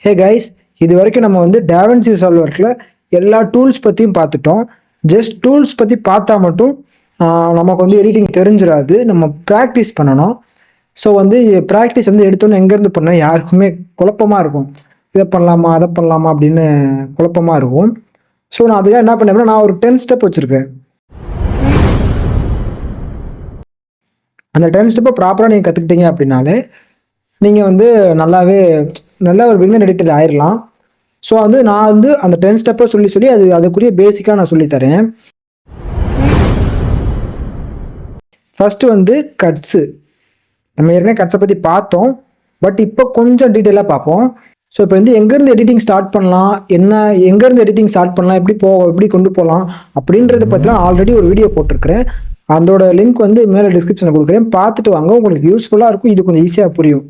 Hey guys, இது வரைக்கும் நம்ம வந்து DaVinci சால்வர்க்கில் எல்லா டூல்ஸ் பற்றியும் பார்த்துட்டோம். ஜஸ்ட் டூல்ஸ் பற்றி பார்த்தா மட்டும் நமக்கு வந்து எடிட்டிங் தெரிஞ்சிடாது, நம்ம ப்ராக்டிஸ் பண்ணணும். ஸோ வந்து ப்ராக்டிஸ் வந்து எடுத்தோன்னு எங்கேருந்து பண்ணால் யாருக்குமே குழப்பமாக இருக்கும். இதை பண்ணலாமா அதை பண்ணலாமா அப்படின்னு குழப்பமாக இருக்கும். ஸோ நான் அதுக்காக என்ன பண்ணேன், நான் ஒரு 10 ஸ்டெப் வச்சுருக்கேன். அந்த 10 ஸ்டெப்பை ப்ராப்பராக நீங்கள் கற்றுக்கிட்டீங்க அப்படின்னாலே நீங்கள் வந்து நல்ல ஒரு பிகினர் எடிட்டர் ஆயிடலாம். ஸோ வந்து நான் வந்து அந்த 10 ஸ்டெப்பை சொல்லி அதுக்குரிய பேசிக்காக நான் சொல்லித்தரேன். ஃபஸ்ட்டு வந்து கட்ஸு. நம்ம ஏற்கனவே கட்ஸை பற்றி பார்த்தோம், பட் இப்போ கொஞ்சம் டீட்டெயிலாக பார்ப்போம். ஸோ இப்போ வந்து எங்கேருந்து எடிட்டிங் ஸ்டார்ட் பண்ணலாம், எங்கேருந்து எடிட்டிங் ஸ்டார்ட் பண்ணலாம், எப்படி கொண்டு போகலாம் அப்படின்றத பற்றிலாம் ஆல்ரெடி ஒரு வீடியோ போட்டிருக்கிறேன். அதோட லிங்க் வந்து மேலே டிஸ்கிரிப்ஷனில் கொடுக்குறேன், பார்த்துட்டு வாங்க, உங்களுக்கு யூஸ்ஃபுல்லாக இருக்கும். இது கொஞ்சம் ஈஸியாக புரியும்.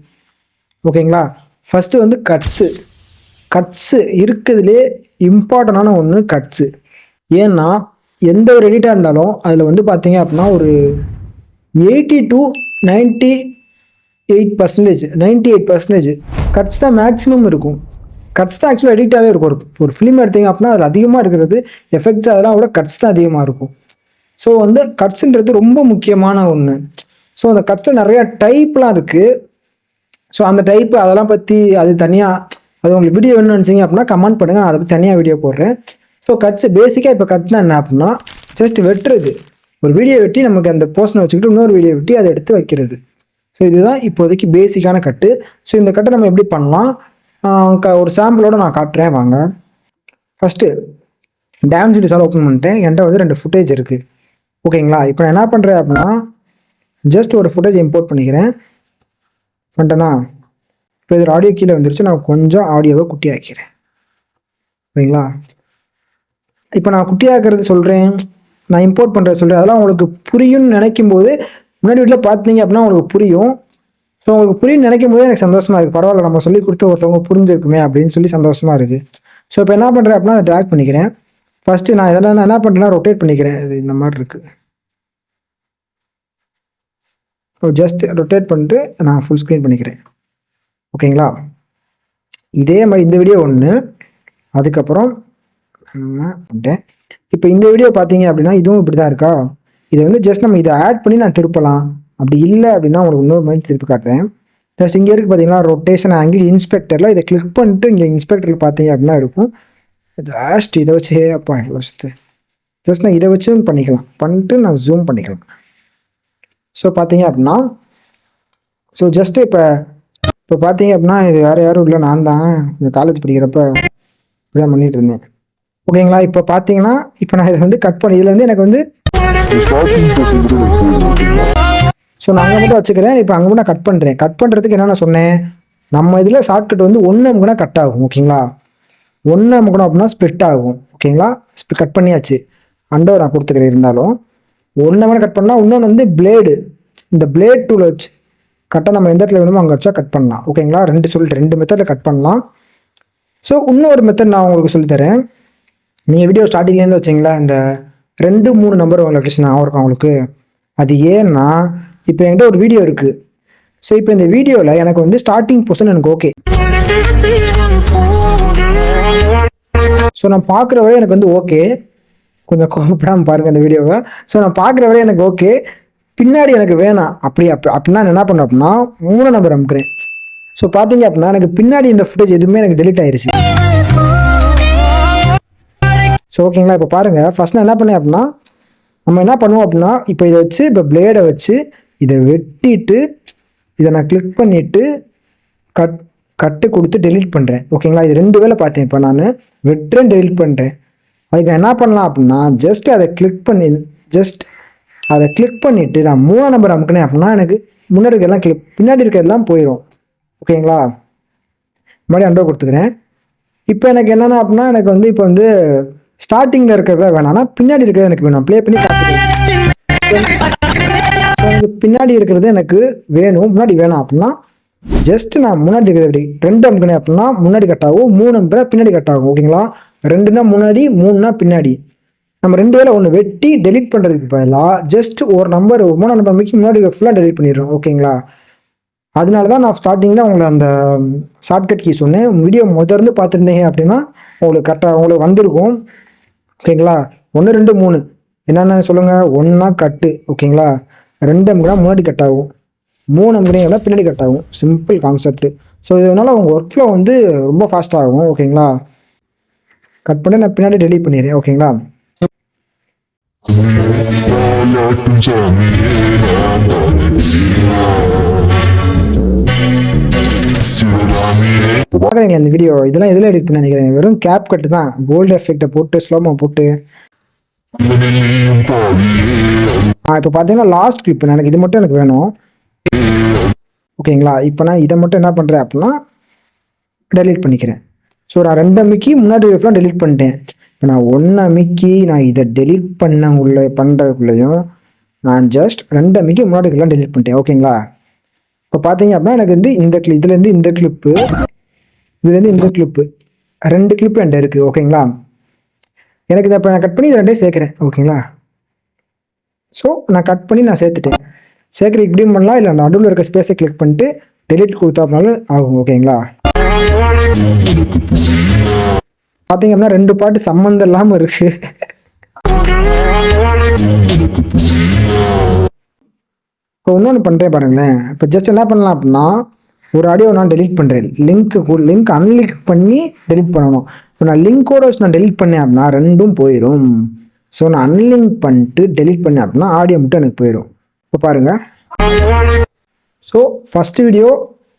ஓகேங்களா? ஃபஸ்ட்டு வந்து கட்ஸு இருக்கிறதுலே இம்பார்ட்டண்டான ஒன்று கட்ஸு. ஏன்னா எந்த ஒரு எடிட்டாக இருந்தாலும் அதில் வந்து பார்த்தீங்க அப்படின்னா ஒரு 80 to 98% கட்ஸ் தான் மேக்ஸிமம் இருக்கும். கட்ஸ் தான் ஆக்சுவலாக எடிட்டாகவே இருக்கும். ஒரு ஃபிலிம் எடுத்தீங்க அப்படின்னா அதில் அதிகமாக இருக்கிறது எஃபெக்ட்ஸ், அதெல்லாம் விட கட்ஸ் தான் அதிகமாக இருக்கும். ஸோ வந்து கட்ஸுன்றது ரொம்ப முக்கியமான ஒன்று. ஸோ அந்த கட்ஸில் நிறையா டைப்லாம் இருக்குது. ஸோ அந்த டைப்பு அதெல்லாம் பற்றி அது உங்களுக்கு வீடியோ வேணும்னு நினச்சிங்க அப்படின்னா கமெண்ட் பண்ணுங்கள், நான் அதை பற்றி தனியாக வீடியோ போடுறேன். ஸோ கட்ஸு பேசிக்காக இப்போ கட்னா என்ன அப்படின்னா ஜஸ்ட் வெட்டுறது. ஒரு வீடியோ வெட்டி நமக்கு அந்த போர்ஷனை வச்சுக்கிட்டு இன்னொரு வீடியோ வெட்டி அதை எடுத்து வைக்கிறது. ஸோ இதுதான் இப்போதைக்கு பேசிக்கான கட்டு. ஸோ இந்த கட்டை நம்ம எப்படி பண்ணலாம், ஒரு சாம்பிளோட நான் காட்டுறேன் வாங்க. ஃபஸ்ட்டு DaVinci Resolve ஓப்பன் பண்ணிட்டேன். என்கிட்ட வந்து 2 ஃபுட்டேஜ் இருக்குது. ஓகேங்களா? இப்போ நான் என்ன பண்ணுறேன் அப்படின்னா ஜஸ்ட் ஒரு ஃபுட்டேஜ் இம்போர்ட் பண்ணிட்டேன்னா இப்போ இதில் ஆடியோ கீழே வந்துருச்சு. நான் கொஞ்சம் ஆடியோவை குட்டியாக்கிறேன். ஓகேங்களா? இப்போ நான் குட்டியாக்குறது சொல்கிறேன், நான் இம்போர்ட் பண்ணுறது சொல்கிறேன், அதெல்லாம் உங்களுக்கு புரியும்னு நினைக்கும் போது முன்னாடி வீட்டில் பார்த்தீங்க அப்படின்னா உங்களுக்கு புரியும். ஸோ உங்களுக்கு புரியும்னு நினைக்கும் போது எனக்கு சந்தோஷமாக இருக்குது. பரவாயில்ல, நம்ம சொல்லி கொடுத்து ஒருத்தவங்க புரிஞ்சிருக்குமே அப்படின்னு சொல்லி சந்தோஷமாக இருக்குது. ஸோ இப்போ என்ன பண்ணுறேன் அப்படின்னா அதை ட்ராக் பண்ணிக்கிறேன். ஃபஸ்ட்டு நான் இதெல்லாம் என்ன பண்ணுறேன்னா ரொட்டேட் பண்ணிக்கிறேன். இது இந்த மாதிரி இருக்குது. ஜஸ்ட் ரொட்டேட் பண்ணிட்டு நான் ஃபுல் ஸ்க்ரீன் பண்ணிக்கிறேன். ஓகேங்களா? இதே மாதிரி இந்த வீடியோ ஒன்று, அதுக்கப்புறம் இப்போ இந்த வீடியோ பார்த்தீங்க அப்படின்னா இதுவும் இப்படி தான் இருக்கா. இதை வந்து ஜஸ்ட் நம்ம இதை ஆட் பண்ணி நான் திருப்பலாம். அப்படி இல்லை அப்படின்னா உங்களுக்கு இன்னொரு மாதிரி திருப்பி காட்டுறேன். ஜஸ்ட் இங்கே இருக்குது பார்த்தீங்கன்னா ரொட்டேஷன் ஆங்கிள் இன்ஸ்பெக்டரில் இதை கிளிக் பண்ணிட்டு இங்கே இன்ஸ்பெக்டரில் பார்த்தீங்க அப்படின்னா இருக்கும். இதை வச்சு அப்பா ஜஸ்ட் நான் இதை வச்சும் பண்ணிட்டு நான் ஜூம் பண்ணிக்கலாம். ஸோ பார்த்தீங்க அப்படின்னா ஜஸ்ட்டு இப்போ பார்த்தீங்க அப்படின்னா இது வேறு யாரும் இல்லை, நான் தான் இந்த காலேஜ் படிக்கிறப்ப இப்படிதான் பண்ணிட்டு இருந்தேன். ஓகேங்களா? இப்போ பார்த்தீங்கன்னா இப்போ நான் இதை வந்து கட் பண்ணி இதில் வந்து எனக்கு வந்து ஸோ நான் அங்கே மட்டும் வச்சுக்கிறேன். இப்போ அங்கே மட்டும் நான் கட் பண்ணுறேன். கட் பண்ணுறதுக்கு என்னென்ன சொன்னேன், நம்ம இதில் ஷார்ட்கட் வந்து 1 அமுக்குனா கட் ஆகும். ஓகேங்களா? 1 அமுக்கணும் அப்படின்னா ஸ்ப்ளிட் ஆகும். ஓகேங்களா? கட் பண்ணியாச்சு. அண்டோ நான் கொடுத்துக்கிறேன். இருந்தாலும் 1 அமுக்கு கட் பண்ணால் இன்னொன்று வந்து பிளேடு, இந்த பிளேட் டூலை வச்சு கரெக்டாக நம்ம எந்த இடத்துல வேணுமோ அங்கே வச்சா கட் பண்ணலாம். ஓகேங்களா? 2 மெத்தடில் கட் பண்ணலாம். ஸோ இன்னொரு மெத்தட் நான் உங்களுக்கு சொல்லித்தரேன். நீங்கள் வீடியோ ஸ்டார்டிங்லேருந்து வச்சிங்களா, இந்த 2, 3 நம்பர் உங்களுக்கு நான் இருக்கும் உங்களுக்கு. அது ஏன்னா இப்போ என்கிட்ட ஒரு வீடியோ இருக்குது. ஸோ இப்போ இந்த வீடியோவில் எனக்கு வந்து ஸ்டார்டிங் பொசிஷன் எனக்கு ஓகே. ஸோ நான் பார்க்குற வரை எனக்கு வந்து ஓகே. கொஞ்சம் கோபப்படாமல் பாருங்கள் இந்த வீடியோவை. ஸோ நான் பார்க்குற வரை எனக்கு ஓகே, பின்னாடி எனக்கு வேணாம். அப்படின்னா என்ன பண்ணேன் அப்படின்னா 3 நம்பர் அமுக்குறேன். ஸோ பார்த்தீங்க அப்படின்னா எனக்கு பின்னாடி இந்த ஃபுட்டேஜ் எதுவுமே எனக்கு டெலிட் ஆயிடுச்சு. ஸோ ஓகேங்களா? இப்போ பாருங்கள், ஃபஸ்ட் நான் என்ன பண்ணேன் அப்படின்னா நம்ம என்ன பண்ணுவோம் அப்படின்னா இப்போ இதை வச்சு இப்போ பிளேடை வச்சு இதை வெட்டிட்டு இதை நான் கிளிக் பண்ணிவிட்டு கட்டு கொடுத்து டெலிட் பண்ணுறேன். ஓகேங்களா? இது 2 வேலை பார்த்தேன். இப்போ நான் வெட்டுறேன், டெலிட் பண்ணுறேன். அதுக்கு நான் என்ன பண்ணலாம் அப்படின்னா ஜஸ்ட் அதை கிளிக் பண்ணிவிட்டு நான் 3 நம்பர் அமுக்கினேன் அப்படின்னா எனக்கு முன்னாடி இருக்கிறதெல்லாம் பின்னாடி இருக்கிறதெல்லாம் போயிடும். ஓகேங்களா? முன்னாடி அண்டோ கொடுத்துக்கிறேன். இப்போ எனக்கு என்னென்னா அப்படின்னா எனக்கு வந்து இப்போ வந்து ஸ்டார்டிங்கில் இருக்கிறத வேணாம்னா பின்னாடி இருக்கிறது எனக்கு வேணும். ப்ளே பண்ணி பார்த்துக்கிறேன். எனக்கு பின்னாடி இருக்கிறது எனக்கு வேணும், முன்னாடி வேணாம் அப்படின்னா ஜஸ்ட் நான் முன்னாடி இருக்கிறது 2 அமுக்கினேன் அப்படின்னா முன்னாடி கட் ஆகும், 3 அமுக்கினா பின்னாடி கட் ஆகும். ஓகேங்களா? 2னா முன்னாடி, 3னா பின்னாடி. நம்ம 2 வேலை ஒன்று வெட்டி டெலிட் பண்ணுறதுக்கு பதிலாக ஜஸ்ட் ஒரு நம்பர் 3 நம்பர் முன்னாடி ஃபுல்லாக டெலிட் பண்ணிடுறோம். ஓகேங்களா? அதனால தான் நான் ஸ்டார்டிங்கில் உங்களை அந்த ஷார்ட்கட் கீ சொன்னேன். வீடியோ முதர்ந்து பார்த்துருந்தீங்க அப்படின்னா உங்களுக்கு கரெக்டாக உங்களுக்கு வந்திருக்கும். ஓகேங்களா? 1 2 3 என்னென்ன சொல்லுங்கள். 1 கட்டு. ஓகேங்களா? 2 அமுக்குனா முன்னாடி கட் ஆகும், 3 அமுக்குனா பின்னாடி கட் ஆகும். Simple concept. ஸோ இதனால உங்கள் ஒர்க் ஃப்ளோ வந்து ரொம்ப ஃபாஸ்ட் ஆகும். ஓகேங்களா? கட் பண்ணி நான் பின்னாடி டெலீட் பண்ணிடுறேன். ஓகேங்களா? பார்க்குறீங்களா இந்த வீடியோ? இதெல்லாம் எதில் எடிட் பண்ண நினைக்கிறேன்? வெறும் கேப் கட்டு தான், கோல்டு எஃபெக்டை போட்டு ஸ்லோமோ போட்டு. இப்போ பார்த்தீங்கன்னா லாஸ்ட் கிளிப் எனக்கு இது மட்டும் எனக்கு வேணும். ஓகேங்களா? இப்போ நான் இதை மட்டும் என்ன பண்ணுறேன் அப்படின்னா டெலீட் பண்ணிக்கிறேன். ஸோ நான் 2 அமிக்கி முன்னாடி வேவ்லாம் டெலீட் பண்ணிட்டேன். இப்போ நான் 1 அமிக்கி நான் இதை டெலீட் பண்ணுறதுக்குள்ளேயும் நான் ஜஸ்ட் 2 அமிக்கி முன்னாடிக்கெல்லாம் டெலீட் பண்ணிட்டேன். ஓகேங்களா? இப்போ பார்த்தீங்க அப்படின்னா எனக்கு வந்து இதுலேருந்து இந்த கிளிப்பு, இதுலேருந்து இந்த கிளிப்பு, 2 கிளிப்பு என்கிட்ட இருக்குது. ஓகேங்களா? எனக்கு இதை இப்போ நான் கட் பண்ணி இதை 2 சேர்க்குறேன். ஓகேங்களா? ஸோ நான் கட் பண்ணி நான் சேர்த்துட்டேன். சேர்க்குற இப்படியும் பண்ணலாம், இல்லை நடுவில் இருக்க ஸ்பேஸை கிளிக் பண்ணிட்டு டெலீட் கொடுத்தாப்புனாலும் ஆகும். ஓகேங்களா? பார்த்தீங்க அப்படின்னா 2 பாட்டு சம்மந்தம் இல்லாமல் இருக்கு. இப்போ இன்னொன்று பண்ணுறேன் பாருங்களேன். இப்போ ஜஸ்ட் என்ன பண்ணலாம் அப்படின்னா ஒரு ஆடியோ நான் டெலீட் பண்ணுறேன். லிங்க் அன்லிங்க் பண்ணி டெலீட் பண்ணணும். இப்போ நான் லிங்கோட வச்சு நான் டெலீட் பண்ணேன் அப்படின்னா 2ம் போயிடும். ஸோ நான் அன்லிங்க் பண்ணிட்டு டெலீட் பண்ணேன் அப்படின்னா ஆடியோ மட்டும் எனக்கு போயிடும். இப்போ பாருங்கள். ஸோ ஃபஸ்ட்டு வீடியோ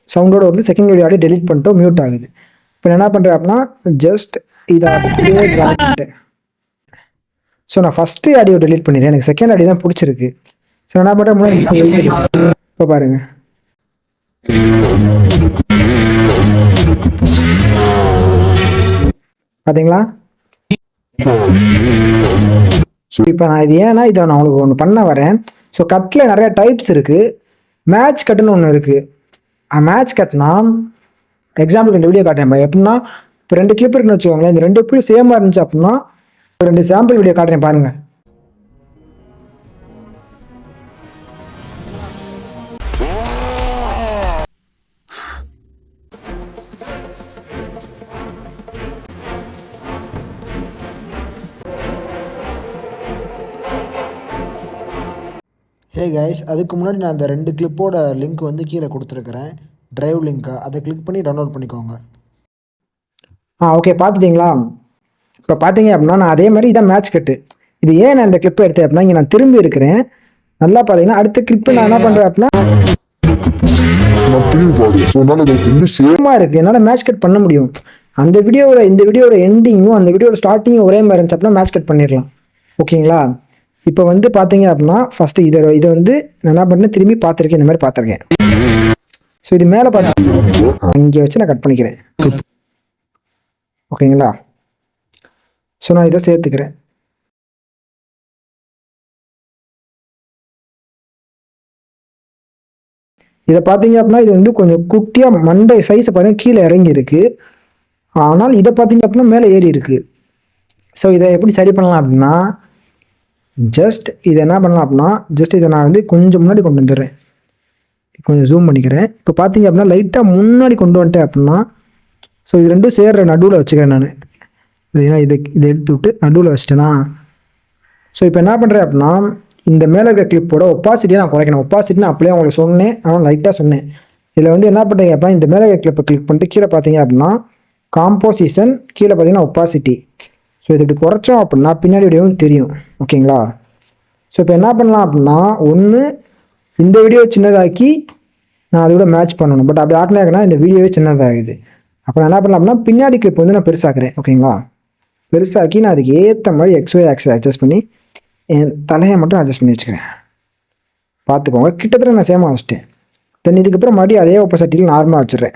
சவுண்டோட வருது, செகண்ட் வீடியோ ஆடியோ டெலீட் பண்ணிட்டோம், மியூட் ஆகுது. இப்போ நான் என்ன பண்ணுறேன் அப்படின்னா ஜஸ்ட் இதை அப்படியே ட்ரா பண்ணிட்டேன். ஸோ நான் ஃபஸ்ட்டு ஆடியோ டெலீட் பண்ணிடுறேன். எனக்கு செகண்ட் ஆடியோ தான் பிடிச்சிருக்கு. ஸோ என்ன பண்ணுறேன், இப்போ பாருங்கள். பார்த்தீங்களா? இப்போ நான் இது ஏன்னா இதை நான் உங்களுக்கு ஒன்று பண்ண வரேன். ஸோ கட்டில் நிறைய டைப்ஸ் இருக்குது. மேட்ச் கட்டுன்னு ஒன்று இருக்குது. மேட்ச் கட்னா எக்ஸாம்பிளுக்கு இந்த வீடியோ காட்டுறேன். எப்படின்னா இப்போ 2 கிளிப் இருக்குன்னு வச்சுக்கோங்களேன். இந்த 2 கிளிப் சேமாக இருந்துச்சு அப்படின்னா 2 சாம்பிள் வீடியோ காட்டுறேன் பாருங்க. ஹே கைஸ், அதுக்கு முன்னாடி நான் அந்த 2 கிளிப்போட லிங்க் வந்து கீழே கொடுத்துருக்குறேன், ட்ரைவ் லிங்க்கை. அதை கிளிக் பண்ணி டவுன்லோட் பண்ணிக்கோங்க. ஓகே, பார்த்துட்டிங்களா? இப்போ பார்த்தீங்க அப்படின்னா நான் அதே மாதிரி இதான் மேட்ச் கட்டு. இது ஏன் நான் இந்த கிளிப்பை எடுத்தேன் அப்படின்னா இங்கே நான் திரும்பி இருக்கிறேன். நல்லா பார்த்தீங்கன்னா அடுத்த கிளிப்பு நான் என்ன பண்ணுறேன் அப்படின்னா சேமாக இருக்குது. என்னால் மேட்ச் கட் பண்ண முடியும். அந்த வீடியோவோட இந்த வீடியோட எண்டிங்கும் அந்த வீடியோட ஸ்டார்டிங்கும் ஒரே மாதிரி இருந்துச்சு அப்படின்னா மேட்ச் கட் பண்ணிடலாம். ஓகேங்களா? இப்போ வந்து பார்த்தீங்க அப்படின்னா ஃபஸ்ட்டு இதை வந்து நான் என்ன பண்ணேன், திரும்பி பார்த்துருக்கேன். இந்த மாதிரி பார்த்துருக்கேன். ஸோ இது மேலே பார்த்து இங்கே வச்சு நான் கட் பண்ணிக்கிறேன். ஓகேங்களா? ஸோ நான் இதை சேர்த்துக்கிறேன். இதை பார்த்தீங்க அப்படின்னா இது வந்து கொஞ்சம் குட்டியாக மண்டை சைஸை பாருங்கள் கீழே இறங்கி இருக்கு. ஆனால் இதை பார்த்தீங்க அப்படின்னா மேலே ஏறி இருக்கு. ஸோ இதை எப்படி சரி பண்ணலாம் அப்படின்னா ஜஸ்ட் இதை என்ன பண்ணலாம் அப்படின்னா ஜஸ்ட் இதை நான் வந்து கொஞ்சம் முன்னாடி கொண்டு வந்துடுறேன். கொஞ்சம் ஜூம் பண்ணிக்கிறேன். இப்போ பார்த்தீங்க அப்படின்னா லைட்டாக முன்னாடி கொண்டு வந்துட்டேன் அப்படின்னா ஸோ இது 2 சேர்ற நடுவில் வச்சுக்கிறேன் நான். ஏன்னா இதை எடுத்து விட்டு நடுவில் வச்சிட்டேன்னா ஸோ இப்போ என்ன பண்ணுறேன் அப்படின்னா இந்த மேலே இருக்க கிளிப்போட ஒப்பாசிட்டியை நான் குறைக்கணும். ஒப்பாசிட்டி நான் அப்படியே உங்களுக்கு சொன்னேன், ஆனால் லைட்டாக சொன்னேன். இதில் வந்து என்ன பண்ணுறீங்க அப்படின்னா இந்த மேலே இருக்க கிளிப்பை கிளிக் பண்ணிட்டு கீழே பார்த்தீங்க அப்படின்னா காம்போசிஷன், கீழே பார்த்தீங்கன்னா ஒப்பாசிட்டி. ஸோ இது இப்படி குறைச்சோம் அப்படின்னா பின்னாடி வீடியோவும் தெரியும். ஓகேங்களா? ஸோ இப்போ என்ன பண்ணலாம் அப்படின்னா ஒன்று இந்த வீடியோ சின்னதாக்கி நான் அதோட மேட்ச் பண்ணணும். பட் அப்படி ஆட்டினாங்கன்னா இந்த வீடியோவே சின்னதாகுது. அப்போ நான் என்ன பண்ணலாம் அப்படின்னா பின்னாடி கிளிப் வந்து நான் பெருசாக்குறேன். ஓகேங்களா? பெருசாக்கி நான் அதுக்கு ஏற்ற மாதிரி XY ஆக்சஸ் அட்ஜஸ்ட் பண்ணி என் தலையை மட்டும் அட்ஜஸ்ட் பண்ணி வச்சுக்கிறேன். பார்த்துக்கோங்க, கிட்டத்தட்ட நான் சேமாக வச்சுட்டேன். தென் இதுக்கப்புறம் மறுபடியும் அதே ஒப்போசிட்டியில் நார்மலாக வச்சுடுறேன்.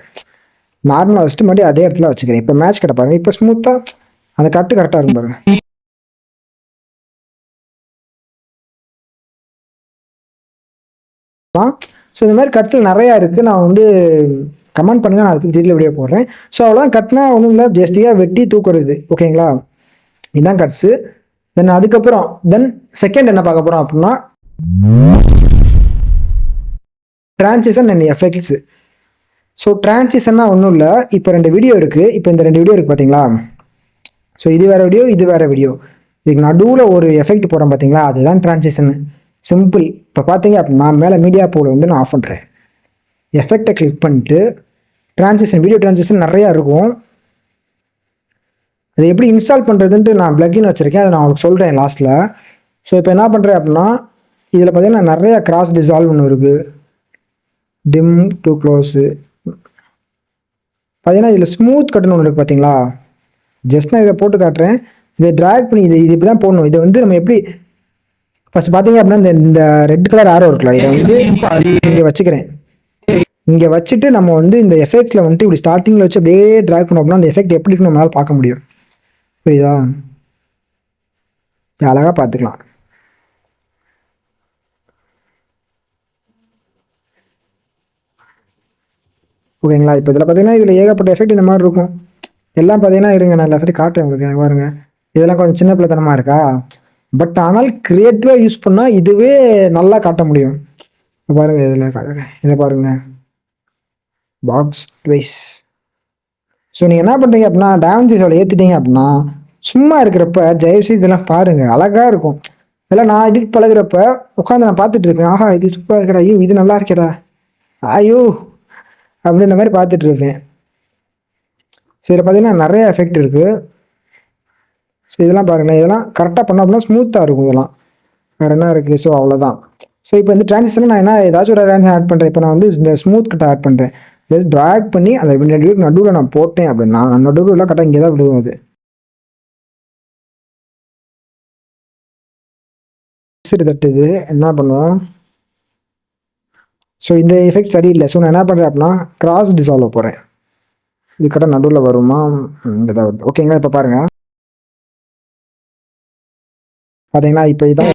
நார்மலாக வச்சுட்டு மறுபடியும் அதே இடத்துல வச்சுக்கிறேன். இப்போ மேட்ச் கட்ட பாருங்கள். இப்போ ஸ்மூத்தாக அந்த கட்டு கரெக்டாக இருக்கும் பாருங்க. ஸோ இந்த மாதிரி கட்ஸில் நிறையா இருக்குது. நான் வந்து கமெண்ட் பண்ணுங்கள், நான் அதுக்கு டீட்டெயில் வீடியோ போடுறேன். ஸோ அவ்வளோதான். கட்னா ஒன்றும் இல்லை, ஜஸ்டியாக வெட்டி தூக்குறது. ஓகேங்களா? இதுதான் கட்ஸு. தென் அதுக்கப்புறம் செகண்ட் என்ன பார்க்க போகிறோம் அப்படின்னா ட்ரான்சிஷன் அண்ட் எஃபெக்ட்ஸ். ஸோ டிரான்சிஷன்னா ஒன்றும் இல்லை, இப்போ 2 வீடியோ இருக்குது. இப்போ இந்த 2 வீடியோ இருக்குது பார்த்தீங்களா? ஸோ இது வேறு வீடியோ, இது வேறு வீடியோ. இதுக்கு நடுவில் ஒரு எஃபெக்ட் போடுறேன் பார்த்தீங்களா, அதுதான் டிரான்சிஷன். சிம்பிள். இப்போ பார்த்தீங்க அப்படின்னா மேலே மீடியா போல் வந்து நான் ஆஃப் பண்ணுறேன். எஃபெக்டை கிளிக் பண்ணிட்டு டிரான்சிஷன், வீடியோ டிரான்சிஷன் நிறையா இருக்கும். அது எப்படி இன்ஸ்டால் பண்ணுறதுன்ட்டு நான் பிளக்கின் வச்சுருக்கேன், அதை நான் உங்களுக்கு சொல்கிறேன் லாஸ்ட்டில். ஸோ இப்போ என்ன பண்ணுறேன் அப்படின்னா, இதில் பார்த்தீங்கன்னா நிறையா கிராஸ் டிசால்வ் ஒன்று இருக்குது, டிம் டு க்ளோஸு. பார்த்தீங்கன்னா இதில் ஸ்மூத் கட்டுன்னு ஒன்று இருக்குது பார்த்தீங்களா? ஜஸ்ட் நான் இதை போட்டு காட்டுறேன். இதை ட்ராக் பண்ணி இது இப்படி தான் போடணும். இதை வந்து நம்ம எப்படி ஃபஸ்ட் பார்த்தீங்க அப்படின்னா இந்த ரெட் கலர் ஆரோ இருக்குல்ல, இதை வந்து இங்கே வச்சுக்கிறேன். இங்கே வச்சுட்டு நம்ம வந்து இந்த எஃபெக்டில் வந்துட்டு இப்படி ஸ்டார்டிங்கில் வச்சு அப்படியே ட்ராக் பண்ணோம் அப்படின்னா அந்த எஃபெக்ட் எப்படி இருக்குன்னு நம்மளால் பார்க்க முடியும். புரியுதா? அழகாக பார்த்துக்கலாம். ஓகேங்களா? இப்போ இதில் பார்த்தீங்கன்னா இதில் ஏகப்பட்ட எஃபெக்ட் இந்த மாதிரி இருக்கும். எல்லாம் பார்த்தீங்கன்னா இருங்க நான் எஃபெக்ட் காட்டுறேன் உங்களுக்கு. பாருங்க, இதெல்லாம் கொஞ்சம் சின்ன பிள்ளைத்தனமாக இருக்கா, பட் ஆனால் கிரியேட்டிவாக யூஸ் பண்ணால் இதுவே நல்லா காட்ட முடியும். பாருங்க, இதை பாருங்க, பாக்ஸ் ட்வைஸ். ஸோ நீங்கள் என்ன பண்ணுறீங்க அப்படின்னா டான்ஸோட ஏற்றிட்டீங்க அப்படின்னா சும்மா இருக்கிறப்ப ஜெயப்சி இதெல்லாம் பாருங்கள், அழகாக இருக்கும். இதெல்லாம் நான் எடிட் பழகிறப்ப உட்காந்து நான் பார்த்துட்டு இருக்கேன். ஆஹா இது சூப்பராக இருக்கடா, ஐயோ இது நல்லா இருக்கேடா, ஐயோ அப்படின்ற மாதிரி பார்த்துட்டு இருப்பேன். ஸோ இதில் பார்த்தீங்கன்னா நிறைய எஃபெக்ட் இருக்குது. ஸோ இதெல்லாம் பாருங்களேன், இதெல்லாம் கரெக்டாக பண்ணோம் அப்படின்னா ஸ்மூத்தாக இருக்கும். இதெல்லாம் வேறு என்ன இருக்குது? ஸோ அவ்வளோதான். ஸோ இப்போ இந்த டிரான்சிஷனில் நான் என்ன ஏதாச்சும் ஒரு டிரான்சிஷன் ஆட் பண்ணுறேன். இப்போ நான் வந்து இந்த ஸ்மூத் கட்டை ஆட் பண்ணுறேன். ஜஸ்ட் ட்ராக் பண்ணி அந்த நடுவில் நான் போட்டேன் அப்படின்னா நடுவில் கரெக்டாக இங்கே தான் விடுவோம். அது சரி தட்டுது, என்ன பண்ணுவோம்? ஸோ இந்த எஃபெக்ட் சரியில்லை. ஸோ நான் என்ன பண்ணுறேன் அப்படின்னா கிராஸ் டிசால்வ் போகிறேன். இது கரெக்டாக நடுவில் வருமா? இந்த தான் வருது. ஓகேங்களா? இப்போ பாருங்கள், பார்த்தீங்களா? இப்போ இதான்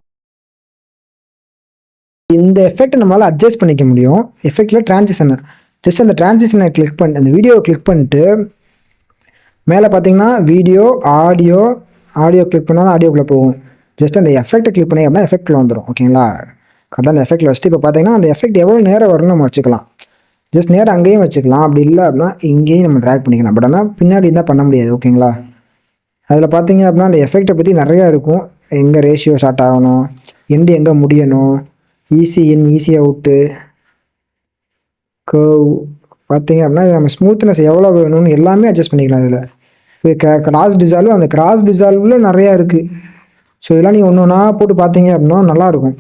இந்த எஃபெக்ட் நம்மளால் அட்ஜஸ்ட் பண்ணிக்க முடியும். எஃபெக்டில் டிரான்சிஷனை ஜஸ்ட் அந்த டிரான்சிஷனை கிளிக் பண்ணி அந்த வீடியோவை கிளிக் பண்ணிட்டு மேலே பார்த்தீங்கன்னா வீடியோ ஆடியோ கிளிக் பண்ணால் தான் ஆடியோக்குள்ளே போகும். ஜஸ்ட் அந்த எஃபெக்ட்டை கிளிக் பண்ணி அப்படின்னா எஃபெக்ட்டில் வந்துடும். ஓகேங்களா? கரெக்டாக அந்த எஃபெக்ட்டில் வச்சுட்டு இப்போ பார்த்தீங்கன்னா அந்த எஃபெக்ட் எவ்வளோ நேரம் வரும்னு நம்ம வச்சுக்கலாம். ஜஸ்ட் நேரம் அங்கேயும் வச்சுக்கலாம், அப்படி இல்லை அப்படின்னா இங்கேயும் நம்ம ட்ராக் பண்ணிக்கலாம். பட் ஆனால் பின்னாடி இருந்தால் பண்ண முடியாது. ஓகேங்களா? அதில் பார்த்தீங்க அப்படின்னா அந்த எஃபெக்டை பற்றி நிறையா இருக்கும். எங்கே ரேஷியோ ஸ்டார்ட் ஆகணும், எண்டு எங்கே முடியணும், ஈஸி இன் ஈஸி அவுட்டு, கர்வ் பார்த்தீங்க அப்படின்னா நம்ம ஸ்மூத்னஸ் எவ்வளோ வேணும்னு எல்லாமே அட்ஜஸ்ட் பண்ணிக்கலாம். இதில் கிராஸ் டிசால்வ், அந்த கிராஸ் டிசால்வில் நிறையா இருக்குது. ஸோ இதெல்லாம் நீங்கள் ஒன்று ஒன்றா போட்டு பார்த்தீங்க அப்படின்னா நல்லாயிருக்கும்.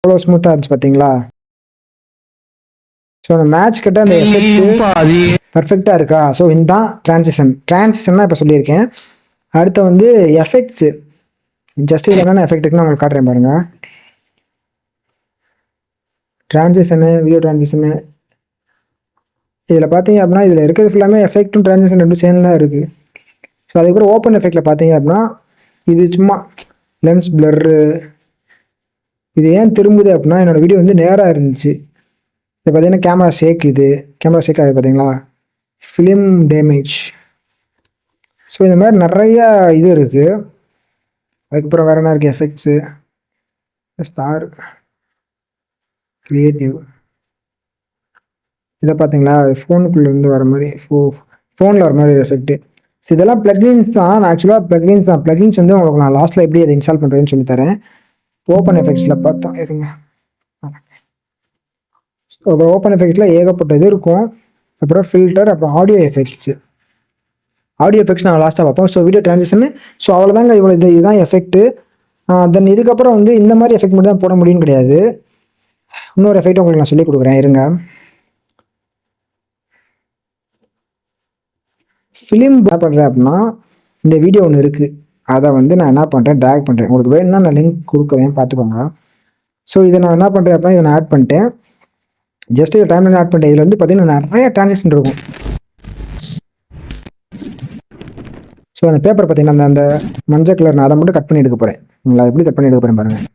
எவ்வளோ ஸ்மூத்தாக இருந்துச்சு பார்த்தீங்களா? ஸோ அந்த மேட்ச் கிட்ட அந்த எஃபெக்ட் பர்ஃபெக்டாக இருக்கா? ஸோ இதுதான் டிரான்சிஷன் தான் இப்போ சொல்லியிருக்கேன். அடுத்து வந்து எஃபெக்ட்ஸு. ஜஸ்ட் இதில் என்னென்ன எஃபெக்ட் இருக்குன்னு உங்களுக்கு காட்டுறேன் பாருங்கள். டிரான்சிஷனு, வீடியோ டிரான்சிஷனு, இதில் பார்த்தீங்க அப்படின்னா இதில் இருக்கிறது ஃபுல்லாமே எஃபெக்ட்டும் டிரான்சிஷன் ரெண்டும் சேர்ந்து தான் இருக்குது. ஸோ அதுக்கப்புறம் ஓப்பன் எஃபெக்டில் பார்த்தீங்க அப்படின்னா இது சும்மா லென்ஸ் பிளர்ரு. இது ஏன் திரும்புது அப்படின்னா என்னோடய வீடியோ வந்து நேராக இருந்துச்சு. இது பார்த்தீங்கன்னா கேமரா ஷேக் ஆகுது பார்த்தீங்களா? Film damage. ஸோ இந்த மாதிரி நிறையா இது இருக்குது. அதுக்கப்புறம் வேறு என்ன இருக்குது? Effects, star, creative. இதை பார்த்தீங்களா? ஃபோனுக்குள்ளேருந்து வர மாதிரி ஃபோனில் வர மாதிரி எஃபெக்ட்டு. ஸோ இதெல்லாம் ப்ளக்இன்ஸ் தான். நான் ஆக்சுவலாக ப்ளக்இன்ஸ் வந்து உங்களுக்கு நான் லாஸ்ட்டில் எப்படி அதை இன்ஸ்டால் பண்ணுறதுன்னு சொல்லித்தரேன். ஓப்பன் எஃபெக்ட்ஸில் பார்த்தோம் இருங்க. அப்புறம் ஓப்பன் எஃபெக்ட்ஸில் ஏகப்பட்ட இது இருக்கும். அப்புறம் ஃபில்டர், அப்புறம் ஆடியோ எஃபெக்ட்ஸ் நான் லாஸ்ட்டாக பார்ப்போம். So video transition. ஸோ அவ்வளோதாங்க, இவ்வளோ இதுதான் எஃபெக்ட்டு. தென் இதுக்கப்புறம் வந்து இந்த மாதிரி எஃபெக்ட் மட்டும் தான் போட முடியும்னு கிடையாது. இன்னொரு எஃபெக்ட் உங்களுக்கு நான் சொல்லி கொடுக்குறேன் இருங்க. ஃபிலிம் என்ன பண்ணுறேன் அப்படின்னா இந்த வீடியோ ஒன்று இருக்குது, அதை வந்து நான் என்ன பண்ணுறேன், ட்ராக் பண்ணுறேன். உங்களுக்கு வேணும்னா நான் லிங்க் கொடுக்குறேன், பார்த்துக்கோங்க. ஸோ இதை நான் என்ன பண்ணுறேன் அப்படின்னா இதை நான் ஆட் பண்ணிட்டேன். ஜஸ்ட் இதை டைம்ல ஆட் பண்ணிட்டேன். இதில் வந்து பார்த்தீங்கன்னா நிறைய டிரான்சிஷன் இருக்கும். ஸோ அந்த பேப்பர் பார்த்தீங்கன்னா அந்த மஞ்சள் கலர், நான் அதை மட்டும் கட் பண்ணி எடுக்க போகிறேன். உங்களை எப்படி கட் பண்ணி எடுக்க போகிறேன் பாருங்கள்.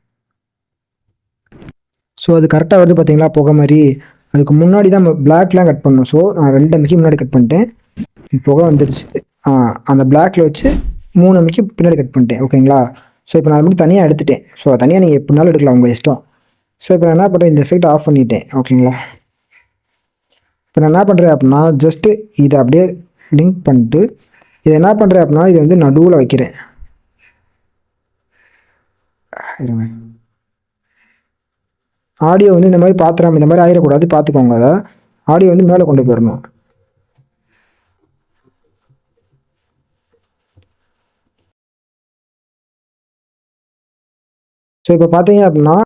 ஸோ அது கரெக்டாக வருது பார்த்தீங்களா? புகை மாதிரி. அதுக்கு முன்னாடி தான் பிளாக்லாம் கட் பண்ணணும். ஸோ நான் 2 MB முன்னாடி கட் பண்ணிட்டேன், புகை வந்துடுச்சு. அந்த பிளாக்ல வச்சு 3 MB பின்னாடி கட் பண்ணிட்டேன். ஓகேங்களா? ஸோ இப்போ நான் அது மட்டும் தனியாக எடுத்துட்டேன். ஸோ தனியாக நீங்கள் எப்படினாலும் எடுக்கலாம், உங்கள் இஷ்டம். ஸோ இப்போ நான் என்ன பண்ணுறேன், இந்த எஃபெக்ட் ஆஃப் பண்ணிட்டேன். ஓகேங்களா, இப்போ நான் என்ன பண்ணுறேன் அப்படின்னா ஜஸ்ட்டு இதை அப்படியே லிங்க் பண்ணிட்டு இதை என்ன பண்ணுறேன் அப்படின்னா இது வந்து நடுவில் வைக்கிறேன். ஆடியோ வந்து இந்த மாதிரி பாத்திரம் இந்த மாதிரி ஆயிடக்கூடாது, பார்த்துக்கோங்க. அதை ஆடியோ வந்து மேலே கொண்டு போயிடணும். ஸோ இப்போ பார்த்தீங்க அப்படின்னா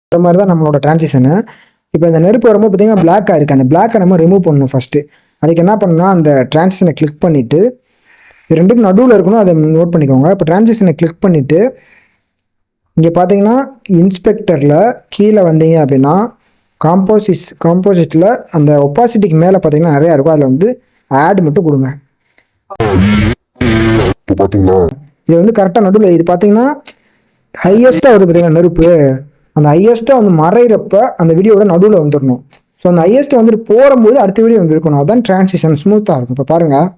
இந்த மாதிரி தான் நம்மளோட டிரான்சிஷனு. இப்போ இந்த நெருப்பு வரும்போது பார்த்தீங்கன்னா பிளாக்காக இருக்குது. அந்த பிளாக்கை நம்ம ரிமூவ் பண்ணணும் ஃபஸ்ட்டு. அதுக்கு என்ன பண்ணணும்னா அந்த டிரான்சிஷனை கிளிக் பண்ணிவிட்டு இது ரெண்டுக்கும் நடுவில் இருக்கணும், அதை நோட் பண்ணிக்கோங்க. இப்போ டிரான்சிஷனை கிளிக் பண்ணிவிட்டு இங்கே பார்த்தீங்கன்னா இன்ஸ்பெக்டரில் கீழே வந்தீங்க அப்படின்னா காம்போசிட்டில் அந்த ஒப்பாசிட்டிக்கு மேலே பார்த்தீங்கன்னா நிறையா இருக்கும். அதில் வந்து ஆட் மட்டும் கொடுங்க. இது வந்து கரெக்டாக நடுவில் இது பார்த்தீங்கன்னா ஹையஸ்ட்டாக வருது பார்த்தீங்கன்னா நெருப்பு. அந்த ஹையஸ்ட்டாக வந்து மறைகிறப்ப அந்த வீடியோட நடுவில் வந்துடணும். ஸோ அந்த ஹையஸ்ட்டை வந்துட்டு போகும்போது அடுத்த வீடியோ வந்துருக்கணும். அதான் டிரான்சிஷன் ஸ்மூத்தாக இருக்கும். இப்போ பாருங்கள்,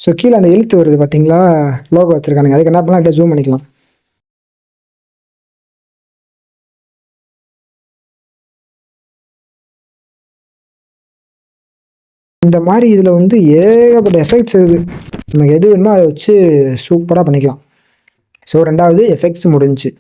ஸோ கீழே அந்த எழுத்து வருது பார்த்தீங்களா, லோகோ வச்சுருக்கானுங்க. அதுக்கு என்ன பண்ணலாம், அப்படியே ஜூம் பண்ணிக்கலாம். இந்த மாதிரி இதில் வந்து ஏகப்பட்ட எஃபெக்ட்ஸ் இருக்குது. நமக்கு எது வேணுமோ அதை வச்சு சூப்பராக பண்ணிக்கலாம். ஸோ ரெண்டாவது எஃபெக்ட்ஸ் முடிஞ்சு.